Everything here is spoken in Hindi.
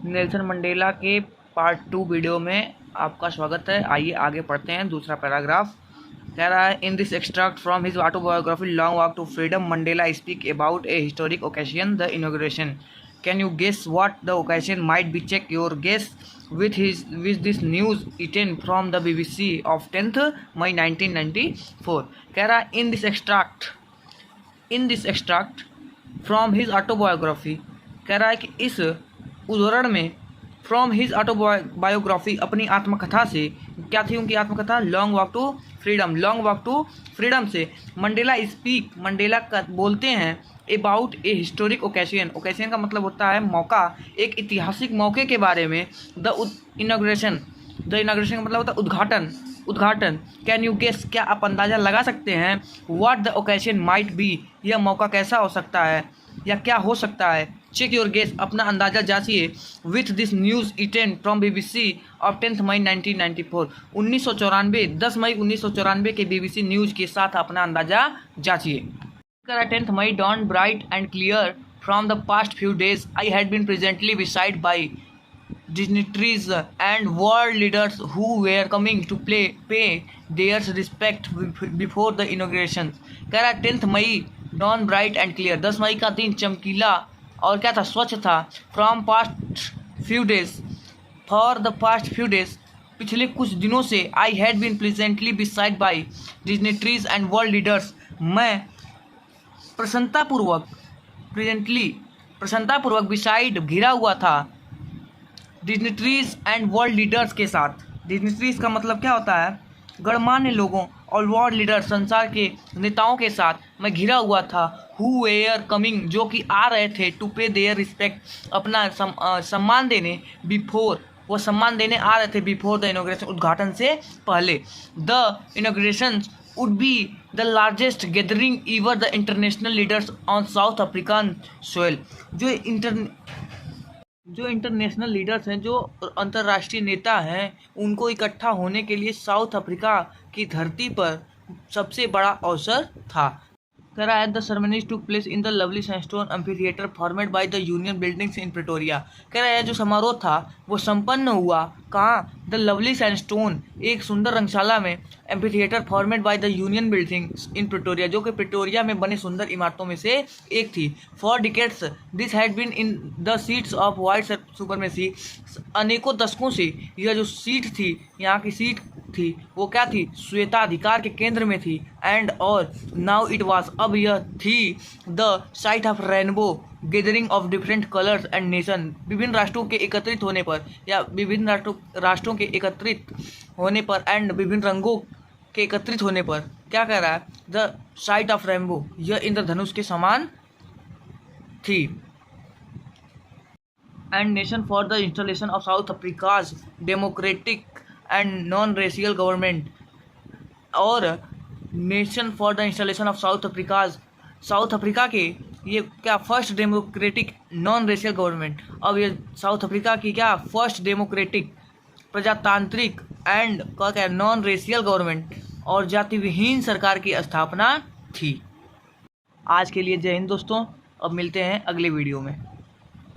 नेल्सन मंडेला के पार्ट 2 वीडियो में आपका स्वागत है। आइए आगे पढ़ते हैं। दूसरा पैराग्राफ कह रहा है, in this extract from his autobiography long walk to freedom Mandela speak about a historic occasion, the inauguration. Can you guess what the occasion might be? Check your guess with this news eaten from the BBC of 10th May 1994। कह रहा है in this extract from his autobiography, कह रहा है कि इस उद्धरण में फ्रॉम हिज ऑटोबायोग्राफी अपनी आत्मकथा से, क्या थी उनकी आत्मकथा? Long walk to freedom. Long walk to freedom से मंडेला स्पीक, मंडेला का बोलते हैं about a historic occasion. Occasion का मतलब होता है मौका, एक ऐतिहासिक मौके के बारे में। द इनॉग्रेशन का मतलब होता है उद्घाटन। कैन यू गेस, क्या आप अंदाज़ा लगा सकते हैं? What the occasion might B, यह मौका कैसा हो सकता है या क्या हो सकता है? चेक योर गेस, अपना अंदाज़ा जांचिए। With this news item from BBC of 10 मई 1994। 10 मई 1994 के BBC न्यूज़ के साथ अपना अंदाज़ा जांचिए। 10th May dawned bright and clear. From the past few days, I had been presently beside by dignitaries and world leaders who were coming to pay their respect before the inauguration। कह रहा है 10th May dawned bright and clear, 10 मई का दिन चमकीला और क्या था? स्वच्छ था। From past few days, for the past few days, पिछले कुछ दिनों से I had been presently beside by dignitaries and world leaders, मैं प्रसन्नतापूर्वक बिसाइड घिरा हुआ था डिग्निटरीज एंड वर्ल्ड लीडर्स के साथ। डिग्निटरीज का मतलब क्या होता है? गणमान्य लोगों, और वर्ल्ड लीडर संसार के नेताओं के साथ मैं घिरा हुआ था। हु वेयर कमिंग, जो कि आ रहे थे, टू पे देयर रिस्पेक्ट, अपना सम्मान देने, बिफोर, वो सम्मान देने आ रहे थे बिफोर द इनॉग्रेशन, उद्घाटन से पहले। The inauguration would be the largest gathering ever the international leaders on South African soil। जो इंटरनेशनल लीडर्स हैं, जो अंतर्राष्ट्रीय नेता हैं, उनको इकट्ठा होने के लिए साउथ अफ्रीका की धरती पर सबसे बड़ा अवसर था। कह रहा है the ceremonies took place in the lovely sandstone amphitheatre formed by the union buildings in Pretoria. कह रहा है जो समारोह था वो संपन्न हुआ कहाँ? द लवली सैंडस्टोन, एक सुंदर रंगशाला में, amphitheatre formed by the union buildings in Pretoria, जो कि प्रिटोरिया में बने सुंदर इमारतों में से एक थी। For decades this had been in the seats of white supremacy, अनेकों दशकों से यह जो सीट थी, यहाँ की सीट थी, वो क्या थी? श्वेताधिकार के केंद्र में थी। एंड और नाउ इट वाज, अब यह थी, the site of rainbow gathering of different colours and nation, विभिन्न राष्ट्रों के एकत्रित होने पर, या विभिन्न राष्ट्रों के एकत्रित होने पर, एंड विभिन्न रंगों के एकत्रित होने पर। क्या कह रहा है? द साइट ऑफ रेनबो, यह इंद्रधनुष के समान थी। And nation for the installation of South Africa's democratic and non racial government, और nation for the installation of South Africa's, South Africa के ये क्या first democratic non racial government. अब ये साउथ अफ्रीका की क्या फर्स्ट डेमोक्रेटिक प्रजातांत्रिक एंड क्या नॉन रेशियल गवर्नमेंट और जाति विहीन सरकार की स्थापना थी। आज के लिए जय हिंद दोस्तों, अब मिलते हैं अगले वीडियो में।